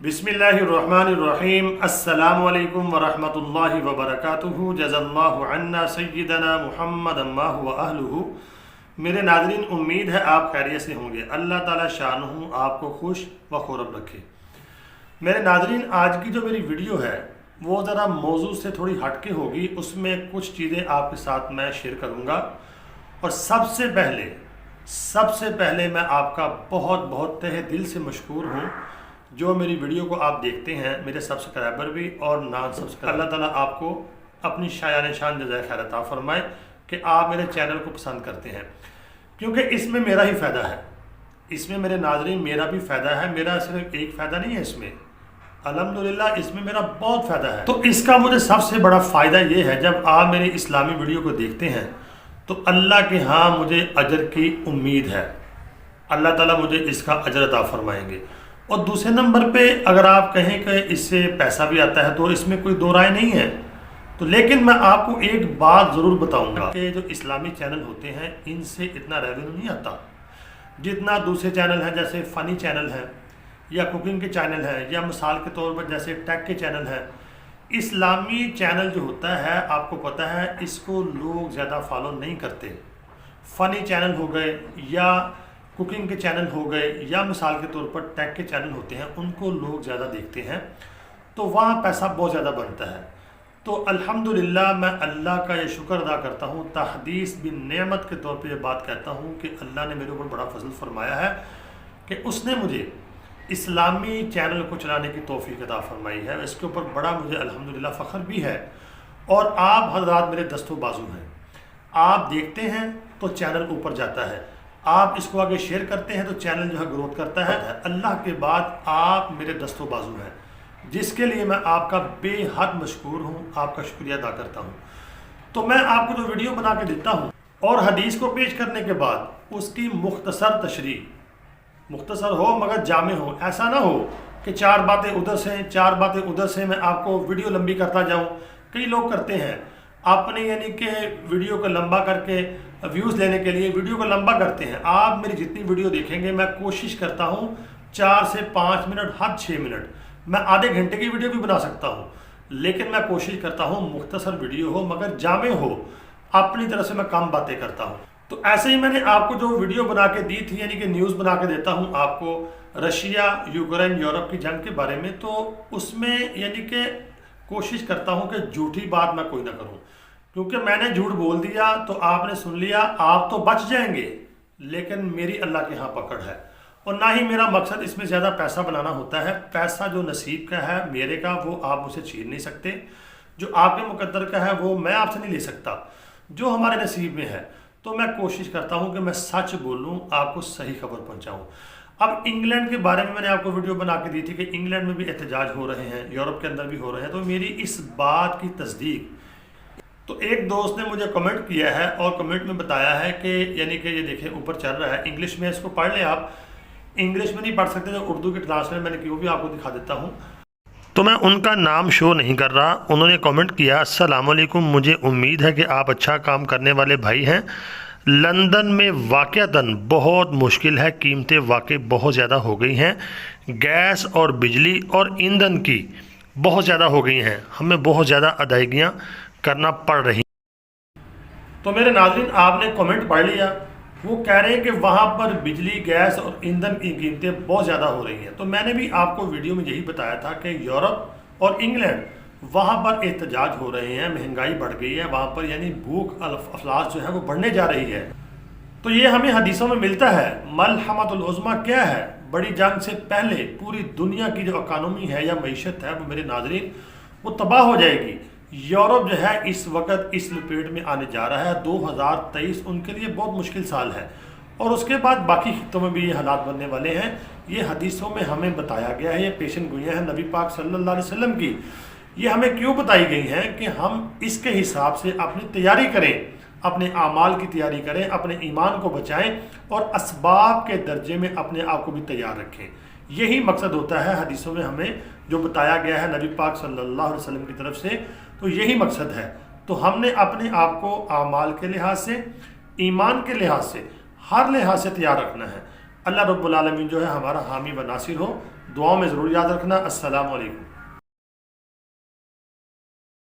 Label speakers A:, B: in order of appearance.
A: बिस्मिल्लाहिर्रहमानिर्रहीम। अस्सलामु अलैकुम वरहमतुल्लाहि वबरकातुहू। जज़ल्लाहु अन्ना सय्यदना मुहम्मदन मा हुवा अहलुहू। मेरे नाज़रीन, उम्मीद है आप खैरियत से होंगे। अल्लाह ताला शानहू आपको खुश व खुरम रखे। मेरे नाज़रीन, आज की जो मेरी वीडियो है वो ज़रा मौजू से थोड़ी हटके होगी। उसमें कुछ चीज़ें आपके साथ मैं शेयर करूँगा। और सबसे पहले मैं आपका बहुत बहुत तहे दिल से मशकूर हूँ जो मेरी वीडियो को आप देखते हैं, मेरे सब्सक्राइबर भी और नॉन सब्सक्राइबर। अल्लाह ताला आपको अपनी शायान शान जज़ाए खैर अता फरमाए कि आप मेरे चैनल को पसंद करते हैं, क्योंकि इसमें मेरा ही फ़ायदा है। इसमें मेरे नाज़रीन मेरा भी फ़ायदा है। मेरा सिर्फ एक फ़ायदा नहीं है इसमें, अल्हम्दुलिल्लाह इसमें मेरा बहुत फ़ायदा है। तो इसका मुझे सबसे बड़ा फ़ायदा ये है, जब आप मेरी इस्लामी वीडियो को देखते हैं तो अल्लाह के यहाँ मुझे अजर की उम्मीद है। अल्लाह ताला मुझे इसका अजर अता फरमाएंगे। और दूसरे नंबर पे अगर आप कहें कि इससे पैसा भी आता है तो इसमें कोई दो राय नहीं है। तो लेकिन मैं आपको एक बात ज़रूर बताऊंगा कि जो इस्लामी चैनल होते हैं इनसे इतना रेवेन्यू नहीं आता जितना दूसरे चैनल हैं, जैसे फ़नी चैनल हैं या कुकिंग के चैनल हैं, या मिसाल के तौर पर जैसे टेक के चैनल हैं। इस्लामी चैनल जो होता है आपको पता है इसको लोग ज़्यादा फॉलो नहीं करते। फ़नी चैनल हो गए या कुकिंग के चैनल हो गए या मिसाल के तौर पर टेक के चैनल होते हैं, उनको लोग ज़्यादा देखते हैं, तो वहाँ पैसा बहुत ज़्यादा बनता है। तो अल्हम्दुलिल्लाह मैं अल्लाह का ये शुक्र अदा करता हूँ, तहदीस बिन नेमत के तौर पे ये बात कहता हूँ कि अल्लाह ने मेरे ऊपर बड़ा फजल फरमाया है कि उसने मुझे इस्लामी चैनल को चलाने की तौफीक अता फरमाई है। इसके ऊपर बड़ा मुझे अल्हम्दुलिल्लाह फ़ख्र भी है। और आप हज़रात मेरे दस्तों बाजू हैं, आप देखते हैं तो चैनल ऊपर जाता है, आप इसको आगे शेयर करते हैं तो चैनल जो है ग्रोथ करता है। अल्लाह के बाद आप मेरे दस्तों बाजू हैं, जिसके लिए मैं आपका बेहद मशकूर हूँ, आपका शुक्रिया अदा करता हूँ। तो मैं आपको जो वीडियो बना के देता हूँ और हदीस को पेश करने के बाद उसकी मुख्तसर तशरीह, मुख्तसर हो मगर जामे हो। ऐसा ना हो कि चार बातें उधर से चार बातें उधर से मैं आपको वीडियो लंबी करता जाऊँ। कई लोग करते हैं अपने यानी कि वीडियो को लंबा करके व्यूज़ लेने के लिए वीडियो को लंबा करते हैं। आप मेरी जितनी वीडियो देखेंगे मैं कोशिश करता हूँ 4 से 5 मिनट, हद 6 मिनट, मैं आधे घंटे की वीडियो भी बना सकता हूँ, लेकिन मैं कोशिश करता हूँ मुख्तसर वीडियो हो मगर जामे हो। अपनी तरफ से मैं कम बातें करता हूँ। तो ऐसे ही मैंने आपको जो वीडियो बना के दी थी, यानी कि न्यूज़ बना के देता हूँ आपको रशिया यूक्रेन यूरोप की जंग के बारे में, तो उसमें यानी कि कोशिश करता हूँ कि झूठी बात मैं कोई ना करूँ, क्योंकि मैंने झूठ बोल दिया तो आपने सुन लिया, आप तो बच जाएंगे, लेकिन मेरी अल्लाह के यहाँ पकड़ है। और ना ही मेरा मकसद इसमें ज़्यादा पैसा बनाना होता है। पैसा जो नसीब का है मेरे का, वो आप मुझसे छीन नहीं सकते। जो आपके मुकद्दर का है वो मैं आपसे नहीं ले सकता, जो हमारे नसीब में है। तो मैं कोशिश करता हूँ कि मैं सच बोलूँ, आपको सही खबर पहुँचाऊँ। अब इंग्लैंड के बारे में मैंने आपको वीडियो बना के दी थी कि इंग्लैंड में भी एहतजाज हो रहे हैं, यूरोप के अंदर भी हो रहे हैं। तो मेरी इस बात की तस्दीक तो एक दोस्त ने मुझे कमेंट किया है और कमेंट में बताया है कि यानी कि ये देखिए ऊपर चल रहा है, इंग्लिश में इसको पढ़ लें। आप इंग्लिश में नहीं पढ़ सकते तो उर्दू की ट्रांसलेट मैंने की, वो भी आपको दिखा देता हूँ। तो मैं उनका नाम शो नहीं कर रहा। उन्होंने कमेंट किया, अस्सलाम वालेकुम, मुझे उम्मीद है कि आप अच्छा काम करने वाले भाई हैं। लंदन में वाक़तन बहुत मुश्किल है, कीमतें वाकई बहुत ज़्यादा हो गई हैं, गैस और बिजली और ईंधन की बहुत ज़्यादा हो गई हैं, हमें बहुत ज़्यादा अदायगियाँ करना पड़ रही। तो मेरे नाज़रीन, आपने कमेंट पढ़ लिया। वो कह रहे हैं कि वहाँ पर बिजली, गैस और ईंधन की कीमतें बहुत ज़्यादा हो रही हैं। तो मैंने भी आपको वीडियो में यही बताया था कि यूरोप और इंग्लैंड वहाँ पर एहतजाज हो रहे हैं, महंगाई बढ़ गई है वहाँ पर, यानी भूख अफलास जो है वो बढ़ने जा रही है। तो ये हमें हदीसों में मिलता है। मलहमतुल उज़्मा क्या है? बड़ी जंग से पहले पूरी दुनिया की जो इकानमी है या मईशत है वो मेरे नाज़रीन वो तबाह हो जाएगी। यूरोप जो है इस वक्त इस लपेट में आने जा रहा है। 2023 उनके लिए बहुत मुश्किल साल है और उसके बाद बाकी खित्तों में भी ये हालात बनने वाले हैं। ये हदीसों में हमें बताया गया है, ये पेशन गोइयाँ हैं नबी पाक सल्लल्लाहु अलैहि वसल्लम की। ये हमें क्यों बताई गई हैं कि हम इसके हिसाब से अपनी तैयारी करें, अपने आमाल की तैयारी करें, अपने ईमान को बचाएं और असबाब के दर्जे में अपने आप को भी तैयार रखें। यही मकसद होता है हदीसों में हमें जो बताया गया है नबी पाक सल्लल्लाहु अलैहि वसल्लम की तरफ से, तो यही मकसद है। तो हमने अपने आप को आमाल के लिहाज से, ईमान के लिहाज से, हर लिहाज से तैयार रखना है। अल्लाह रब्बुल आलमीन जो है हमारा हामी व नासिर हो। دعاؤں میں ضرور یاد رکھنا۔ السلام علیکم۔